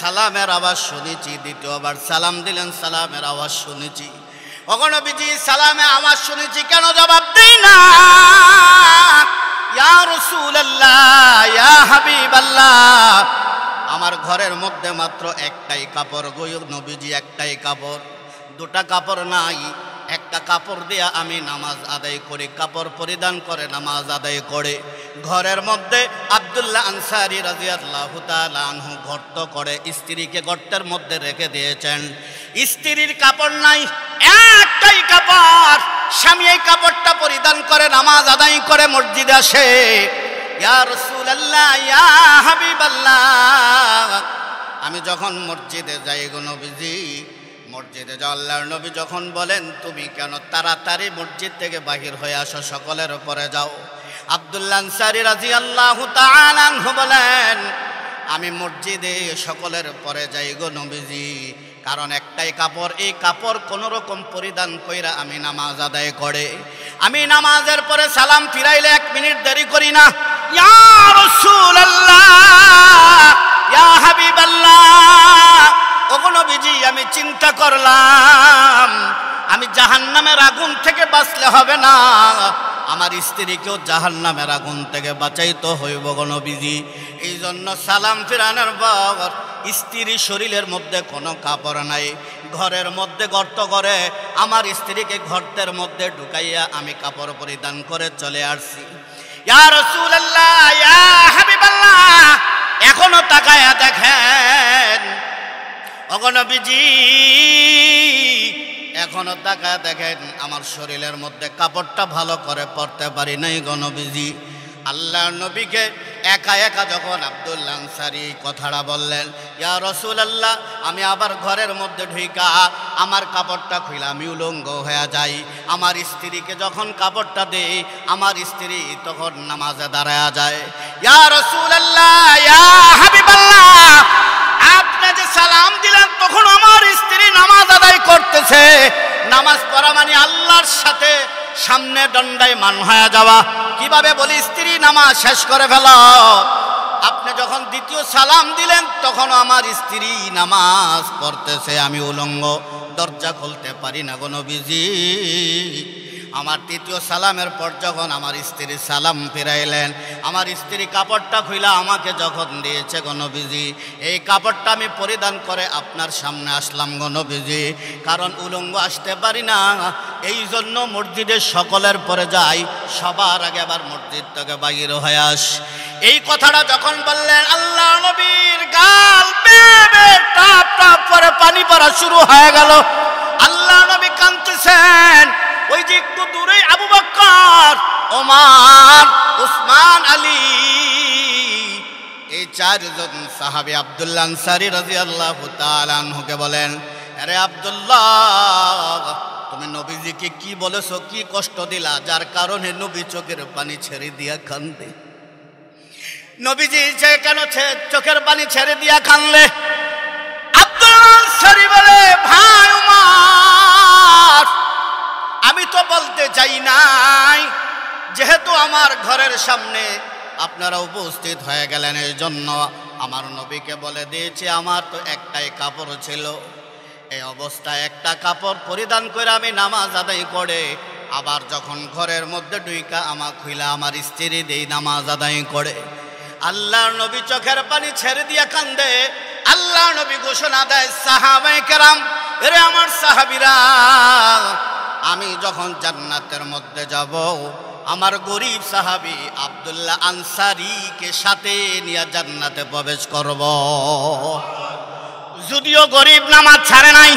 সালামের আওয়াজ শুনেছি। দ্বিতীয়বার সালাম দিলেন, সালামের আওয়াজ শুনেছি। ওগো নবীজি, সালামের আওয়াজ শুনেছি, কেন জবাব দেই না? ইয়া রাসূলুল্লাহ, ইয়া হাবিবাল্লাহ, আমার ঘরের মধ্যে মাত্র একটাই কাপড় গো নবীজি, একটাই কাপড়, দুটা কাপড় নাই। একটা কাপড় দিয়া আমি নামাজ আদায় করি, কাপড় পরিধান করে নামাজ আদায় করে। ঘরের মধ্যে আব্দুল্লাহ আনসারী রাদিয়াল্লাহু তাআলা আনহু গর্ত করে স্ত্রীকে গর্তের মধ্যে রেখে দিয়েছেন। স্ত্রীর কাপড় নাই, একটাই কাপড়। স্বামী এই কাপড়টা পরিধান করে নামাজ আদায় করে মসজিদে আসে। ইয়া রাসূলুল্লাহ, ইয়া হাবিবাল্লাহ, আমি যখন মসজিদে যাই গো নবীজি, মসজিদে যাও, আল্লাহর নবী যখন বলেন, তুমি কেন তাড়াতাড়ি মসজিদ থেকে বাহির হয়ে আসো, সকলের উপরে যাও। আব্দুল্লাহ আনসারী রাদিয়াল্লাহু তাআলা আনহু বলেন, আমি মসজিদে সকলের উপরে যাই গো নবীজি, কারণ একটাই কাপড়, এই কাপড় কোন রকম পরিধান কইরা আমি নামাজ আদায় করে, আমি নামাজের পরে সালাম ফিরাইলে 1 মিনিট দেরি করি না। ইয়া রাসূলুল্লাহ, ইয়া হাবিবাল্লাহ, ওগো নবীজি, আমি চিন্তা করলাম আমি জাহান্নামের আগুন থেকে বাঁচলে হবে না, আমার স্ত্রীকেও জাহান্নামের আগুন থেকে বাঁচাইতে হইব গো নবীজি। এই জন্য সালাম ফিরানোর পর স্ত্রীর শরীরের মধ্যে কোনো কাপড় নাই, ঘরের মধ্যে গর্ত করে আমার স্ত্রীকে গর্তের মধ্যে ঢুকাইয়া আমি কাপড় পরিধান করে চলে আসছি। ইয়া রাসূলুল্লাহ, ইয়া হাবিব হাবিবাল্লাহ এখনো তাকায়া দেখেন, ওগো নবীজি এখনো তাকায়া দেখেন, আমার শরীরের মধ্যে কাপড়টা ভালো করে পরতে পারি নাই গো নবীজি। আল্লাহর নবীকে একা একা যখন আব্দুল্লাহ আনসারী কথাটা বললেন, ইয়া রাসূলুল্লাহ আমি আবার ঘরের মধ্যে ঢুইকা আমার কাপড়টা খুলে আমি উলঙ্গ হয়ে যাই, আমার স্ত্রীকে যখন কাপড়টা দেই আমার স্ত্রী তখন নামাজে দাঁড়ায়া যায়। ইয়া রাসূলুল্লাহ ইয়া হাবিবাল্লাহ আপনি যে সালাম দিলেন তখন আমার স্ত্রী নামাজ আদায় করতেছে। নামাজ পড়া মানে আল্লাহর সাথে সামনে দণ্ডায়মান হয়ে যাওয়া। কিভাবে বলি, স্ত্রী নামাজ শেষ করে ফেল। আপনি যখন দ্বিতীয় সালাম দিলেন তখন আমার স্ত্রী নামাজ পড়তেছে, আমি উলঙ্গ, দরজা খুলতে পারি না গো নবীজি। আমার তৃতীয় সালামের পর যখন আমার স্ত্রী সালাম ফিরাইলেন, আমার স্ত্রী কাপড়টা খুইলা আমাকে যখন দিয়েছে গো নবীজি, এই কাপড়টা আমি পরিধান করে আপনার সামনে আসলাম গো নবীজি। কারণ উলঙ্গ আসতে পারি না, এই জন্য মসজিদের সকলের পরে যাই, সবার আগে আবার মসজিদ থেকে বাইরে হয়ে আস। এই কথাটা যখন বললেন আল্লাহ নবীর গাল বেয়ে বেয়ে টাপ টাপ করে পানি পড়া শুরু হয়ে গেল। আল্লাহ নবী কাঁদতেছেন। ওই যে একটু দূরে আবু বকর, ওমর, উসমান, আলী, এই চারজন সাহাবী আব্দুল্লাহ আনসারী রাদিয়াল্লাহু তাআলা আনহুকে বলেন, আরে আব্দুল্লাহ তুমি নবীজিকে কি বলেছো, কি কষ্ট দিলা যার কারণে নবী চোখের পানি ছেড়ে দিয়া কান্দে? নবীজি যে কেন চোখের পানি ছেড়ে দিয়া কানলে? আব্দুল্লাহ আনসারী বলে, ভাই ওমর আমি তো বলতে চাই নাই, যেহেতু আমার ঘরের সামনে আপনারা উপস্থিত হয়ে গেলেন এই জন্য আমার নবীকে বলে দিয়েছি। আমার তো একটাই কাপড় ছিল, এই অবস্থায় একটা কাপড় পরিধান করে আমি নামাজ আদায় করে আবার যখন ঘরের মধ্যে ঢুইকা আমার খুইলা আমার স্ত্রী দেই নামাজ আদায় করে। আল্লাহর নবী চোখের পানি ছেড়ে দিয়া কান্দে। আল্লাহর নবী ঘোষণা দেয়, সাহাবায়ে কেরাম, এরে আমার সাহাবীরা, আমি যখন জান্নাতের মধ্যে যাব আমার গরিব সাহাবী আব্দুল্লাহ আনসারীকে সাথে নিয়ে জান্নাতে প্রবেশ করব। যদিও গরিব নামাজ ছাড়ে নাই,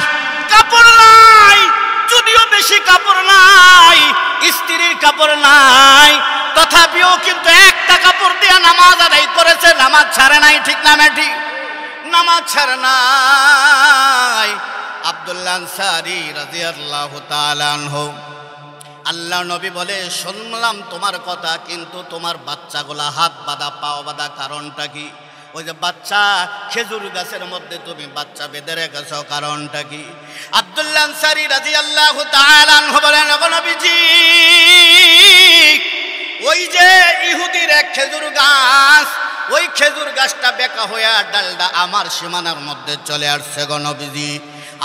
কাপড় নাই, যদিও বেশি কাপড় নাই, স্ত্রীর কাপড় নাই, তথাপিও কিন্তু একটা কাপড় দিয়ে নামাজ আদায় করেছে, নামাজ ছাড়ে নাই। ঠিক না মেটি? নামাজ ছাড়ে নাই। আব্দুল্লাহ আনসারী রাদিয়াল্লাহু তাআলা আনহু, আল্লাহ নবী বলে, শুনলাম তোমার কথা, কিন্তু তোমার বাচ্চাগুলা হাত বাঁধা পাও বাঁধা কারণটা কি? ওই যে বাচ্চা খেজুর গাছের মধ্যে তুমি বাচ্চা বেঁধে রেখেছ, কারণটা কি? আব্দুল্লাহ আনসারী রাদিয়াল্লাহু তাআলা আনহু বলেন, ওগো নবীজি ওই যে ইহুদির এক খেজুর গাছ, ওই খেজুর গাছটা বেঁকা হইয়া ডালটা আমার সীমানার মধ্যে চলে আসছে গো নবীজি।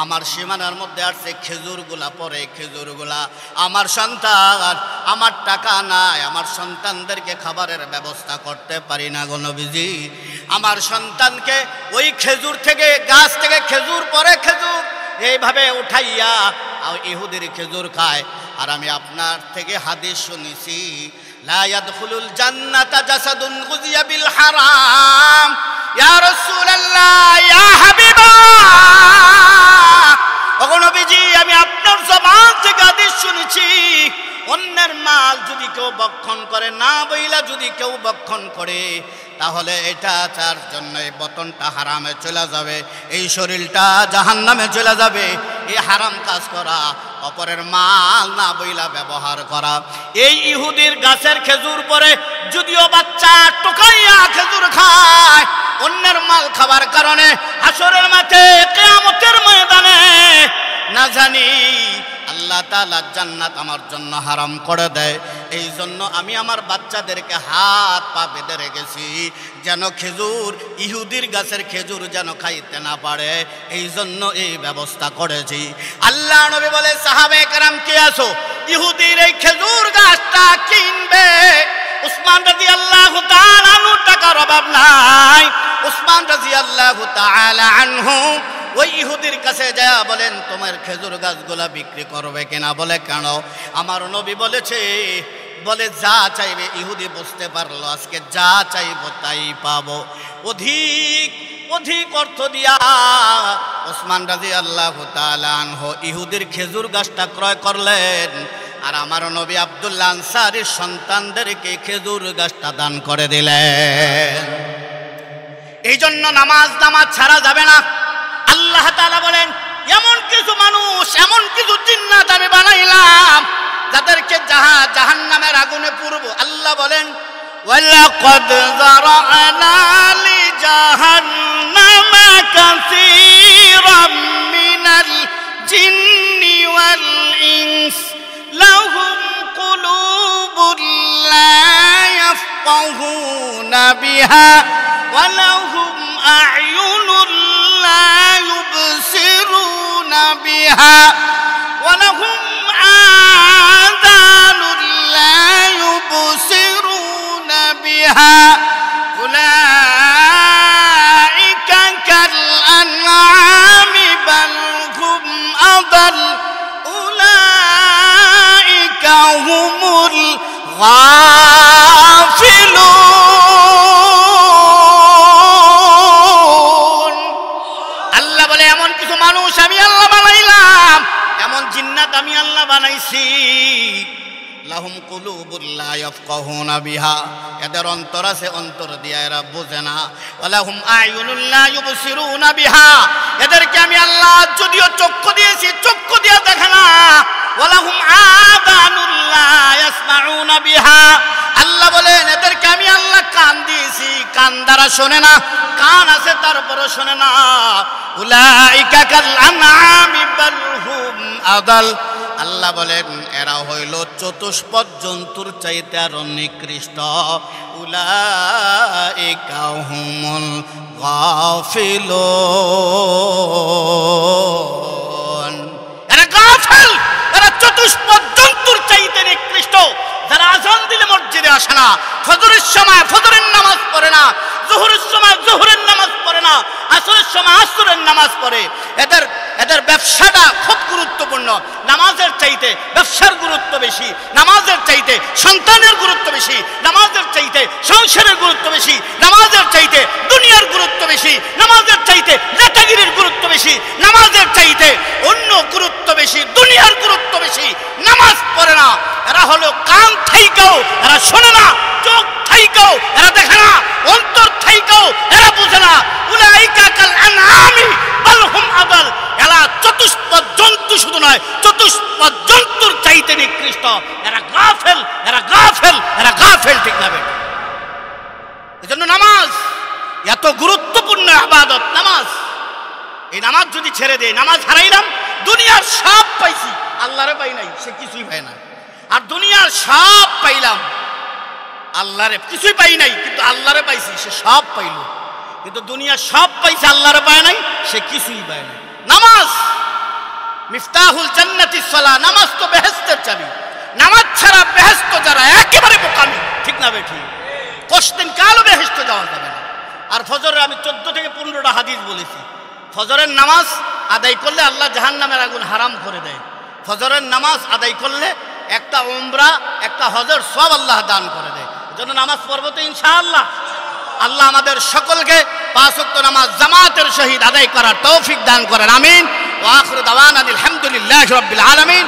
আমার সীমানার মধ্যে আসছে খেজুরগুলা, পরে খেজুরগুলা আমার সন্তান, আমার টাকা নাই, আমার সন্তানদেরকে খাবারের ব্যবস্থা করতে পারি না গো নবীজি। আমার সন্তানকে ওই খেজুর থেকে, গাছ থেকে খেজুর পরে খেজুর এইভাবে উঠাইয়া ইহুদির খেজুর খায়। আর আমি আপনার থেকে হাদিস শুনেছি, লা ইয়াদখুলুল জান্নাতা জাসাদুন গুযিয়া বিল হারাম। ইয়া রাসূলুল্লাহ ইয়া হাবিবাল্লাহ, ওগো নবীজি আমি আপনার জবান থেকে হাদিস শুনেছি, অন্যের মাল যদি কেউ ভক্ষণ করে, না বইলা যদি কেউ ভক্ষণ করে, তাহলে এটা তার জন্য এই বতনটা হারামে চলে যাবে, এই শরীরটা জাহান্নামে চলে যাবে। এই হারাম কাজ করা, অপরের মাল না বইলা ব্যবহার করা। এই ইহুদির গাছের খেজুর পরে যদিও বাচ্চা টোকাইয়া খেজুর খায়, অন্যের মাল খাবার কারণে হাসরের মাঠে কিয়ামতের ময়দানে না জানি আল্লাহ তাআলা জান্নাত আমার জন্য হারাম করে দেয়। এই জন্য আমি আমার বাচ্চাদেরকে হাত পা বেঁধে রেখেছি, যেন খেজুর, ইহুদির গাছের খেজুর যেন খাইতে না পারে, এই জন্য এই ব্যবস্থা করেছি। আল্লাহ নবী বলে, সাহাবায়ে কেরাম কে আছো, ইহুদির এই খেজুর গাছটা কিনবে? উসমান রাদিয়াল্লাহু তাআলা আনহু টাকার অভাব নাই। উসমান রাদিয়াল্লাহু তাআলা আনহু ওই ইহুদির কাছে যায় বলেন, তোমার খেজুর গাছগুলা বিক্রি করবে কিনা? বলে, কেন? আমার নবী বলেছে বলে যা চাইবে। ইহুদি বুঝতে পারলো আজকে যা চাইবো তাই পাবো। অধিক অধিক অর্থ দিয়া ওসমান রাদিয়াল্লাহু তাআলা আনহু ইহুদির খেজুর গাছটা ক্রয় করলেন, আর আমার নবী আব্দুল্লাহ আনসারীর সন্তানদেরকে খেজুর গাছটা দান করে দিলেন। এই জন্য নামাজ ছাড়া যাবে না। আল্লাহ তাআলা বলেন এমন কিছু মানুষ, এমন কিছু জিন্নাত আমি বানাইলাম যাদেরকে জাহান্নামের আগুনে পুরব। আল্লাহ বলেন ওয়ালাকাদ যারা'না লিজাহান্নামা কাসীরাম মিনাল জিন্নি ওয়াল ইনস লাহুম কুলুবুন লা ইয়াফকাহুনা বিহা ওয়া লাহুম আ'য়ুনুন লা ইউবসিরুনা বিহা ওয়া লাহুম আযানুন লা ইউবসিরুনা বিহা উলাইকা কাল আনআমি বাল হুম আদাল উলাইকা হুমুল গাফিলুন। আল্লাহ বলে এমন কিছু মানুষ আমি আল্লাহ বানাইলাম, এমন জিন্নাত আমি আল্লাহ বানাইছি। লাহুম কুলুবুন লা ইয়াফকাহুনা বিহা, এদের অন্তর আছে, অন্তর দিয়া এরা বোঝে না। ওয়ালাহুম আ'য়ুনুন লা ইউবসিরুনা বিহা, এদেরকে আমি আল্লাহ যদিও চক্ষু দিয়েছি, চক্ষু দিয়া দেখে না। ওয়ালাহুম আযানুন লা ইয়াসমাউনা বিহা, আল্লাহ বলেন এদেরকে আমি আল্লাহ কান দিয়েছি, কান দ্বারা শোনে না, কান আছে তারপরও শোনে না। উলাইকা কাল আনআমি বাল হুম আদাল, আল্লাহ বলেন এরা হইল চতুষ্পদ জন্তুর চাইতে আরো নিকৃষ্ট। উলাইকা হুমুল গাফিলুন, এরা গাফিল, এরা চতুষ্পদ জন্তুর চাইতে নিকৃষ্ট। যারা আযান দিলে মসজিদে আসে না, ফজরের সময় ফজরের নামাজ পড়ে না, জোহরের সময় জোহরের নামাজ পড়ে না, আসরের সময় আসরের নামাজ পড়ে। এদের ব্যবসাটা খুব গুরুত্বপূর্ণ। নামাজের চাইতে ব্যবসার গুরুত্ব বেশি, নামাজের চাইতে সন্তানের গুরুত্ব বেশি, নামাজের চাইতে সংসারের গুরুত্ব বেশি, নামাজের চাইতে দুনিয়ার গুরুত্ব বেশি, নামাজের চাইতে নেতাগিরির গুরুত্ব বেশি, নামাজের চাইতে অন্য গুরুত্ব বেশি, দুনিয়ার গুরুত্ব বেশি। নামাজ পড়ে না, এরা হলো কান থাইকাও এরা শোনে না, চোখ থাইকাও এরা দেখে না, অন্তর থাইকাও এরা বুঝে না। উলাইকা কাল আনআমি বাল হুম আদাল, এরা চতুষ্পদ জন্তু শুধু নয়, চতুষ্পদ জন্তুর চাইতে নিকৃষ্ট। এরা গাফেল, এরা গাফেল, এরা গাফেল, ঠিক না বেটা? এজন্য নামাজ এত গুরুত্বপূর্ণ ইবাদত। নামাজ, এই নামাজ যদি ছেড়ে দেয়, নামাজ হারাইলাম, দুনিয়ার সব পাইছি, আল্লাহরে পাই নাই, সে কিছুই পায় না। আর দুনিয়ার সব পাইলাম, আল্লাহরে কিছুই পাই নাই, কিন্তু আল্লাহরে পাইছি, সে সব পাইল। কিন্তু দুনিয়া সব পাইছে, আল্লাহরে পায় নাই, সে কিছুই পায় না। নামাজ মিফতাহুল জান্নাতিস সালাহ, নামাজ তো বেহেশতের চাবি। নামাজ ছাড়া বেহেশত যারা একেবারে বোকামি, ঠিক না বেঠি? কোশ্চেন কালও বেহেশত যাওয়া যাবে না। আর ফজরের আমি 14 থেকে 15টা হাদিস বলেছি। ফজরের নামাজ আদায় করলে আল্লাহ জাহান্নামের আগুন হারাম করে দেয়। ফজরের নামাজ আদায় করলে একটা উমরা, একটা হজের সব আল্লাহ দান করে দেয়। এজন্য নামাজ পড়বো তো ইনশাআল্লাহ। আল্লাহ আমাদের সকলকে 5 ওয়াক্ত নামাজ জামাতের সহিত আদায় করার তৌফিক দান করেন, আমিন। ওয়া আখিরু দাওয়ানা আলহামদুলিল্লাহি রাব্বিল আলামিন।